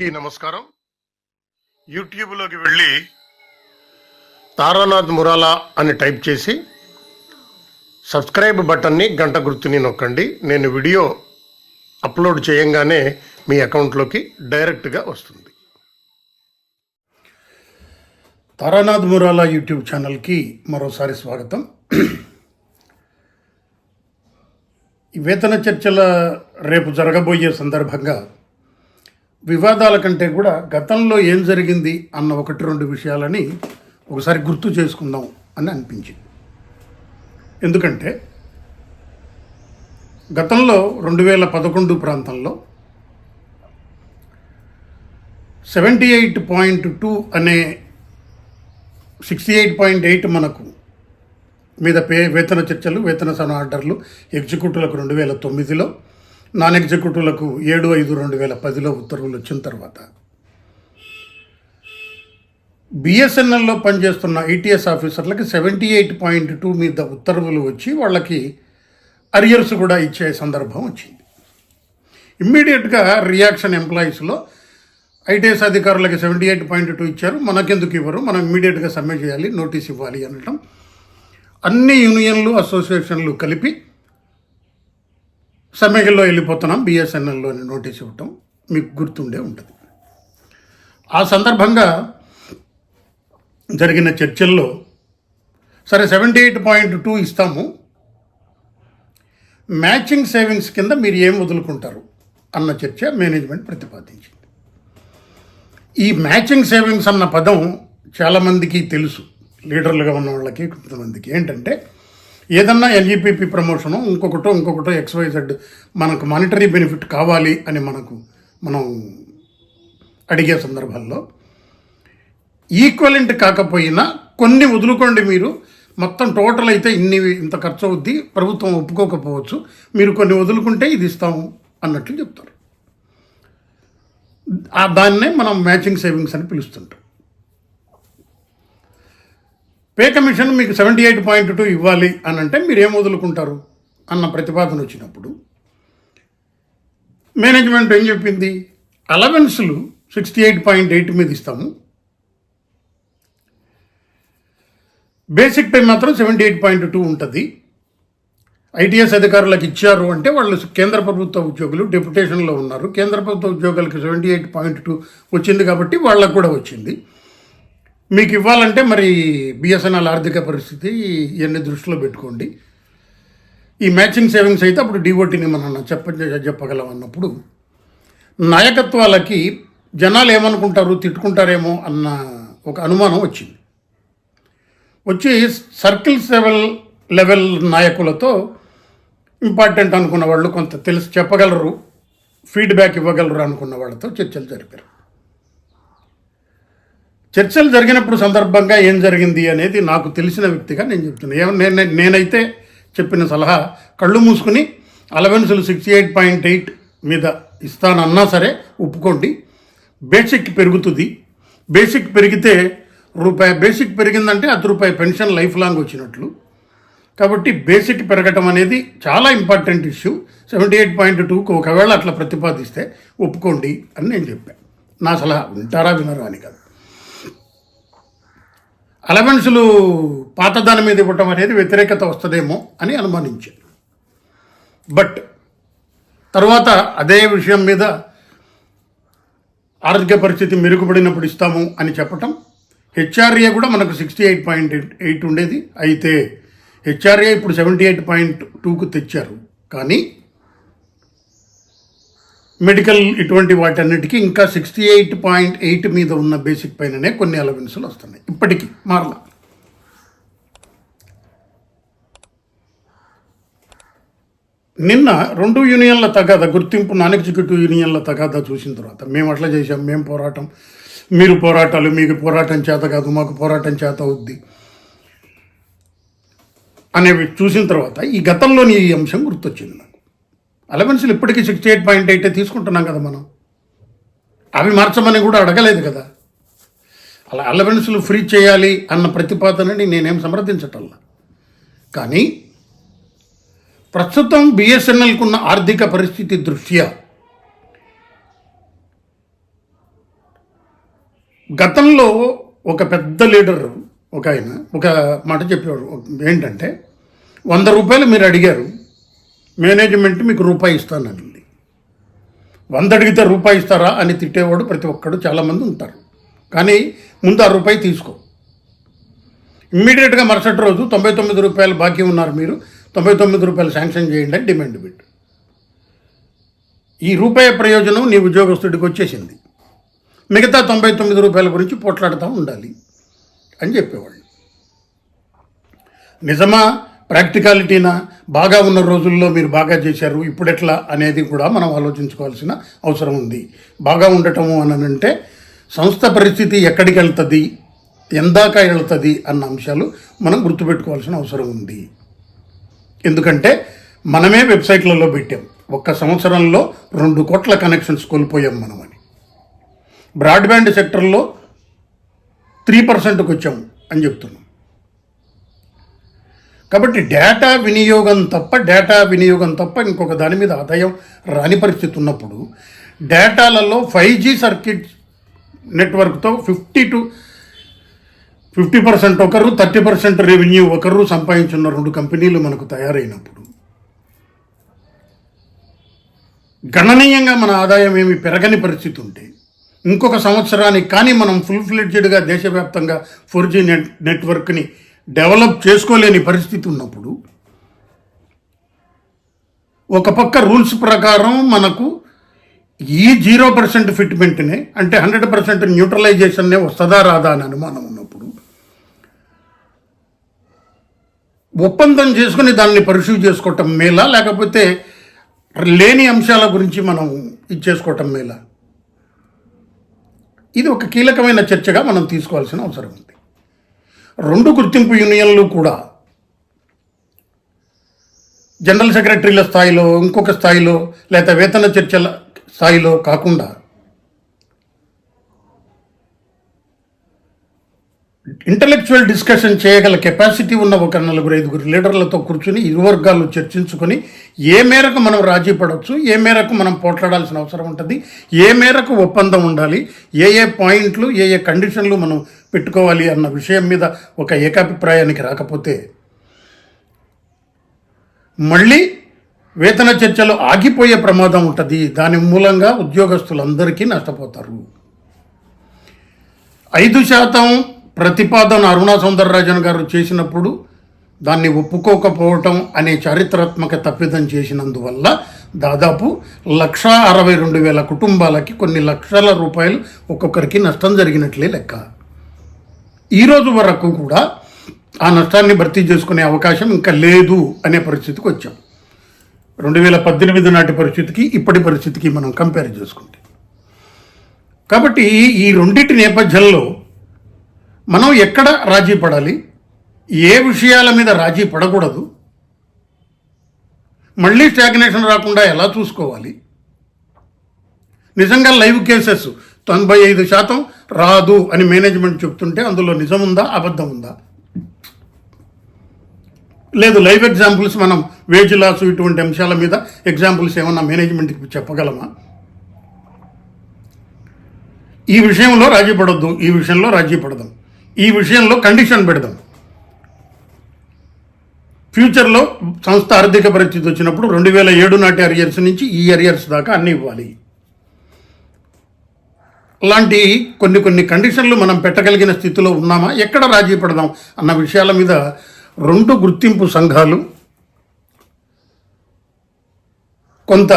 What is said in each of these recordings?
అందరికీ నమస్కారం. యూట్యూబ్లోకి వెళ్ళి తారానాథ్ మురాలా అని టైప్ చేసి సబ్స్క్రైబ్ బటన్ని గంట గుర్తుని నొక్కండి. నేను వీడియో అప్లోడ్ చేయంగానే మీ అకౌంట్లోకి డైరెక్ట్గా వస్తుంది. తారానాథ్ మురాలా యూట్యూబ్ ఛానల్కి మరోసారి స్వాగతం. ఈ వేతన చర్చల రేపు జరగబోయే సందర్భంగా వివాదాల కంటే కూడా గతంలో ఏం జరిగింది అన్న 1-2 విషయాలని ఒకసారి గుర్తు చేసుకుందాం అని అనిపించింది. ఎందుకంటే గతంలో 2011 ప్రాంతంలో 78.2 అనే 68.8 మనకు మీద వేతన చర్చలు, వేతన సన ఆర్డర్లు ఎగ్జిక్యూటివ్లకు 2009లో, నాన్ ఎగ్జిక్యూటివ్లకు 7/5/2010లో ఉత్తర్వులు వచ్చిన తర్వాత బిఎస్ఎన్ఎల్లో పనిచేస్తున్న ఐటీఎస్ ఆఫీసర్లకి 78.2 మీద ఉత్తర్వులు వచ్చి వాళ్ళకి అరియర్స్ కూడా ఇచ్చే సందర్భం వచ్చింది. ఇమ్మీడియట్గా రియాక్షన్ ఎంప్లాయీస్లో ఐటీఎస్ అధికారులకి 78.2 ఇచ్చారు, మనకెందుకు ఇవ్వరు, మనం ఇమ్మీడియట్గా సమ్మె చేయాలి, నోటీస్ ఇవ్వాలి అనటం. అన్ని యూనియన్లు, అసోసియేషన్లు కలిపి సమ్మెలో వెళ్ళిపోతున్నాం బిఎస్ఎన్ఎల్లోని నోటీస్ ఇవ్వటం మీకు గుర్తుండే ఉంటుంది. ఆ సందర్భంగా జరిగిన చర్చల్లో సరే 78.2 ఇస్తాము, మ్యాచింగ్ సేవింగ్స్ కింద మీరు ఏం వదులుకుంటారు అన్న చర్చ మేనేజ్మెంట్ ప్రతిపాదించింది. ఈ మ్యాచింగ్ సేవింగ్స్ అన్న పదం చాలామందికి తెలుసు, లీడర్లుగా ఉన్న వాళ్ళకి కొంతమందికి. ఏంటంటే ఏదన్నా ఎల్ఈపిపి ప్రమోషను ఇంకొకటో XYZ మనకు మానిటరీ బెనిఫిట్ కావాలి అని మనం అడిగే సందర్భాల్లో ఈక్వలెంట్ కాకపోయినా కొన్ని వదులుకోండి, మీరు మొత్తం టోటల్ అయితే ఇంత ఖర్చు అవుద్ది, ప్రభుత్వం ఒప్పుకోకపోవచ్చు, మీరు కొన్ని వదులుకుంటే ఇది ఇస్తాము అన్నట్లు చెప్తారు. దాన్నే మనం మ్యాచింగ్ సేవింగ్స్ అని పిలుస్తుంటాం. పే కమిషన్ మీకు 78.2 ఇవ్వాలి అని అంటే మీరు ఏం వదులుకుంటారు అన్న ప్రతిపాదన వచ్చినప్పుడు మేనేజ్మెంట్ ఏం చెప్పింది, అలవెన్స్లు 68.8 మీద ఇస్తాము, బేసిక్ పే మాత్రం 78.2 ఉంటుంది. ఐటీఎస్ అధికారులకు ఇచ్చారు అంటే వాళ్ళు కేంద్ర ప్రభుత్వ ఉద్యోగులు, డెప్యుటేషన్లో ఉన్నారు. కేంద్ర ప్రభుత్వ ఉద్యోగులకి 78.2 వచ్చింది కాబట్టి వాళ్ళకు కూడా వచ్చింది. మీకు ఇవ్వాలంటే మరి బిఎస్ఎన్ఎల్ ఆర్థిక పరిస్థితి ఇవన్నీ దృష్టిలో పెట్టుకోండి. ఈ మ్యాచింగ్ సేవింగ్స్ అయితే అప్పుడు డిఓటీని మనం చెప్పగలం అన్నప్పుడు నాయకత్వాలకి జనాలు ఏమనుకుంటారు, తిట్టుకుంటారేమో అన్న ఒక అనుమానం వచ్చింది. వచ్చి సర్కిల్స్ లెవెల్ నాయకులతో ఇంపార్టెంట్ అనుకున్న వాళ్ళు, కొంత తెలిసి చెప్పగలరు, ఫీడ్బ్యాక్ ఇవ్వగలరు అనుకున్న వాళ్ళతో చర్చలు జరిపారు. చర్చలు జరిగినప్పుడు సందర్భంగా ఏం జరిగింది అనేది నాకు తెలిసిన వ్యక్తిగా నేను చెప్తున్నాను. నేనైతే చెప్పిన సలహా, కళ్ళు మూసుకుని అలవెన్సులు 68.8 మీద ఇస్తానన్నా సరే ఒప్పుకోండి, బేసిక్ పెరుగుతుంది, బేసిక్ పెరిగితే బేసిక్ పెరిగిందంటే ₹10 పెన్షన్ లైఫ్ లాంగ్ వచ్చినట్లు. కాబట్టి బేసిక్ పెరగటం అనేది చాలా ఇంపార్టెంట్ ఇష్యూ. 78.2కు ఒకవేళ అట్లా ప్రతిపాదిస్తే ఒప్పుకోండి అని నేను చెప్పాను. నా సలహా వింటారా వినరా అని కాదు. అలవెన్సులు పాత దాని మీద ఇవ్వటం అనేది వ్యతిరేకత వస్తుందేమో అని అనుమానించాను. బట్ తర్వాత అదే విషయం మీద ఆర్థిక పరిస్థితి మెరుగుపడినప్పుడు ఇస్తాము అని చెప్పటం, హెచ్ఆర్ఏ కూడా మనకు 68.8 ఉండేది, అయితే హెచ్ఆర్ఏ ఇప్పుడు 78.2కు తెచ్చారు. కానీ మెడికల్ ఇటువంటి వాటన్నిటికీ ఇంకా 68.8 మీద ఉన్న బేసిక్ పైననే కొన్ని అలవెన్సులు వస్తున్నాయి. ఇప్పటికీ మారలా. నిన్న 2 యూనియన్ల తగాదా, గుర్తింపు నాన్ ఎగ్జిక్యూటివ్ యూనియన్ల తగాదా చూసిన తర్వాత మేము అట్లా చేసాం, మేము పోరాటం, మీరు పోరాటాలు, మీకు పోరాటం చేత కాదు, మాకు పోరాటం చేత అవుద్ది అనేవి చూసిన తర్వాత ఈ గతంలోని ఈ అంశం గుర్తొచ్చింది నాకు. అలవెన్సులు ఇప్పటికీ 68.8 తీసుకుంటున్నాం కదా మనం, అవి మార్చమని కూడా అడగలేదు కదా. అలా అలవెన్సులు ఫ్రీ చేయాలి అన్న ప్రతిపాదనని నేనేం సమర్థించటల్లా. కానీ ప్రస్తుతం బిఎస్ఎన్ఎల్కున్న ఆర్థిక పరిస్థితి దృష్ట్యా గతంలో ఒక పెద్ద లీడర్ ఒక ఆయన ఒక మాట చెప్పేవాడు ఏంటంటే, 100 రూపాయలు మీరు అడిగారు, మేనేజ్మెంట్ మీకు రూపాయి ఇస్తానండి. 100 అడిగితే రూపాయి ఇస్తారా అని తిట్టేవాడు ప్రతి ఒక్కడు చాలామంది ఉంటారు. కానీ ముందు ఆ రూపాయి తీసుకో. ఇమ్మీడియట్గా మరుసటి రోజు 99 రూపాయలు బాకీ ఉన్నారు, మీరు 99 రూపాయలు శాంక్షన్ చేయండి అని డిమాండ్ పెట్టు. ఈ రూపాయి ప్రయోజనం నీ ఉద్యోగస్తుడికి వచ్చేసింది. మిగతా 99 రూపాయల గురించి పోట్లాడుతూ ఉండాలి అని చెప్పేవాళ్ళు. నిజమా, ప్రాక్టికాలిటీనా? బాగా ఉన్న రోజుల్లో మీరు బాగా చేశారు, ఇప్పుడు ఎట్లా అనేది కూడా మనం ఆలోచించుకోవాల్సిన అవసరం ఉంది. బాగా ఉండటము అని అంటే సంస్థ పరిస్థితి ఎక్కడికి వెళ్తుంది, ఎందాక వెళ్తుంది అన్న అంశాలు మనం గుర్తుపెట్టుకోవాల్సిన అవసరం ఉంది. ఎందుకంటే మనమే వెబ్సైట్లలో పెట్టాం, ఒక్క సంవత్సరంలో 2 కోట్ల కనెక్షన్స్ కోల్పోయాం మనం అని. బ్రాడ్బ్యాండ్ సెక్టర్లో 3%కి వచ్చాము అని చెప్తున్నాం. కాబట్టి డేటా వినియోగం తప్ప ఇంకొక దాని మీద ఆదాయం రాని పరిస్థితి ఉన్నప్పుడు డేటాలలో 5G సర్క్యూట్ నెట్వర్క్తో 50% ఒకరు, 30% రెవెన్యూ ఒకరు సంపాదించున్న 2 కంపెనీలు మనకు తయారైనప్పుడు గణనీయంగా మన ఆదాయం ఏమి పెరగని పరిస్థితి ఉంటే, ఇంకొక సంవత్సరానికి కానీ మనం ఫుల్ ఫ్లెడ్జెడ్గా దేశవ్యాప్తంగా 4G నెట్వర్క్ని డెవలప్ చేసుకోలేని పరిస్థితి ఉన్నప్పుడు, ఒక పక్క రూల్స్ ప్రకారం మనకు ఈ 0% ఫిట్మెంట్నే అంటే 100% న్యూట్రలైజేషన్నే వస్తుందా రాదా అని అనుమానం ఉన్నప్పుడు, ఒప్పందం చేసుకుని దాన్ని పరిశీలి చేసుకోవటం మేలా, లేకపోతే లేని అంశాల గురించి మనం ఇచ్చేసుకోవటం మేలా? ఇది ఒక కీలకమైన చర్చగా మనం తీసుకోవాల్సిన అవసరం ఉంది. 2 గుర్తింపు యూనియన్లు కూడా జనరల్ సెక్రటరీల స్థాయిలో, ఇంకొక స్థాయిలో, లేదా వేతన చర్చల స్థాయిలో కాకుండా ఇంటలెక్చువల్ డిస్కషన్ చేయగల కెపాసిటీ ఉన్న ఒక 4-5 లీడర్లతో కూర్చుని ఇరు వర్గాలు చర్చించుకొని ఏ మేరకు మనం రాజీ పడవచ్చు, ఏ మేరకు మనం పోట్లాడాల్సిన అవసరం ఉంటుంది, ఏ మేరకు ఒప్పందం ఉండాలి, ఏ పాయింట్లు, ఏ కండిషన్లు మనం పెట్టుకోవాలి అన్న విషయం మీద ఒక ఏకాభిప్రాయానికి రాకపోతే మళ్ళీ వేతన చర్చలు ఆగిపోయే ప్రమాదం ఉంటుంది. దాని మూలంగా ఉద్యోగస్తులందరికీ నష్టపోతారు. 5% ప్రతిపాదన అరుణా సౌందరరాజన్ గారు చేసినప్పుడు దాన్ని ఒప్పుకోకపోవటం అనే చారిత్రాత్మక తప్పిదం చేసినందువల్ల దాదాపు 1,62,000 కుటుంబాలకి కొన్ని లక్షల రూపాయలు ఒక్కొక్కరికి నష్టం జరిగినట్లే లెక్క. ఈరోజు వరకు కూడా ఆ నష్టాన్ని భర్తీ చేసుకునే అవకాశం ఇంకా లేదు అనే పరిస్థితికి వచ్చాం. 2018 నాటి పరిస్థితికి ఇప్పటి పరిస్థితికి మనం కంపేర్ చేసుకుంటే. కాబట్టి ఈ రెండింటి నేపథ్యంలో మనం ఎక్కడ రాజీ పడాలి, ఏ విషయాల మీద రాజీ పడకూడదు, మళ్ళీ స్టాగ్నేషన్ రాకుండా ఎలా చూసుకోవాలి, నిజంగా లైవ్ కేసెస్ 95% రాదు అని మేనేజ్మెంట్ చెప్తుంటే అందులో నిజం ఉందా, అబద్ధం ఉందా? లేదు, లైవ్ ఎగ్జాంపుల్స్ మనం వేజ్ లాస్ ఇటువంటి అంశాల మీద ఎగ్జాంపుల్స్ ఏమన్నా మేనేజ్మెంట్కి చెప్పగలమా? ఈ విషయంలో రాజీ పడొద్దు, ఈ విషయంలో రాజీ పడదాం, ఈ విషయంలో కండిషన్ పెడదాం. ఫ్యూచర్లో సంస్థ ఆర్థిక పరిస్థితి వచ్చినప్పుడు 2007 నాటి అరియర్స్ నుంచి ఈ అరియర్స్ దాకా అన్నీ ఇవ్వాలి. లాంటి కొన్ని కండిషన్లు మనం పెట్టగలిగిన స్థితిలో ఉన్నామా, ఎక్కడ రాజీ పడదాం అన్న విషయాల మీద 2 గుర్తింపు సంఘాలు కొంత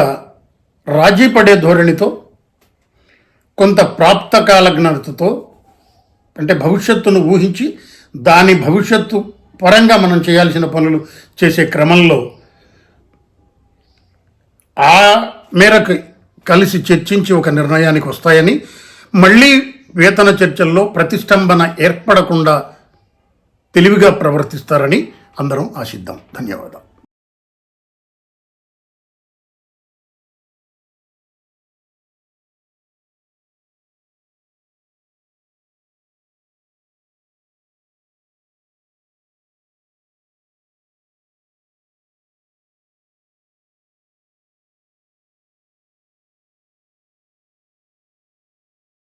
రాజీ పడే ధోరణితో, కొంత ప్రాప్తకాలజ్ఞతతో, అంటే భవిష్యత్తును ఊహించి దాని భవిష్యత్తు పరంగా మనం చేయాల్సిన పనులు చేసే క్రమంలో ఆ మేరకు కలిసి చర్చించి ఒక నిర్ణయానికి వస్తాయని, మళ్ళీ వేతన చర్చల్లో ప్రతిష్టంభన ఏర్పడకుండా తెలివిగా ప్రవర్తిస్తారని అందరం ఆశిద్దాం. ధన్యవాదాలు.